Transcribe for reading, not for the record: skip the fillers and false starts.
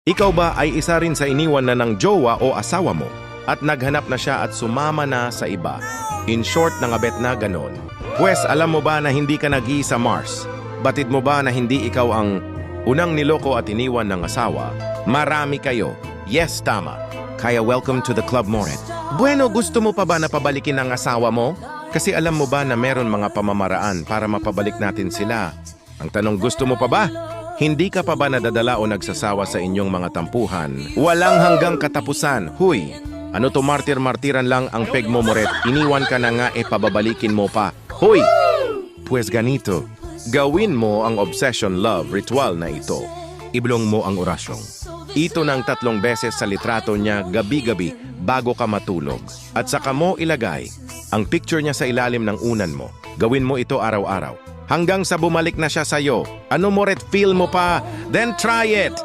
Ikaw ba ay isa rin sa iniwan na ng jowa o asawa mo at naghanap na siya at sumama na sa iba? In short, nangabet na ganon. Pwes, alam mo ba na hindi ka nag-iisa, Mars? Batid mo ba na hindi ikaw ang unang niloko at iniwan ng asawa? Marami kayo. Yes, tama. Kaya welcome to the club, Moret. Bueno, gusto mo pa ba na pabalikin ang asawa mo? Kasi alam mo ba na meron mga pamamaraan para mapabalik natin sila? Ang tanong, gusto mo pa ba? Hindi ka pa ba nadadala o nagsasawa sa inyong mga tampuhan? Walang hanggang katapusan. Huy! Ano to, martir-martiran lang ang peg mo, Moret? Iniwan ka na nga, pababalikin mo pa. Huy! Pues ganito, gawin mo ang obsession love ritual na ito. Iblong mo ang orasyong. Ito ng 3 beses sa litrato niya gabi-gabi bago ka matulog. At saka mo ilagay ang picture niya sa ilalim ng unan mo. Gawin mo ito araw-araw. Hanggang sa bumalik na siya sa'yo. Ano, Moret, feel mo pa? Then try it!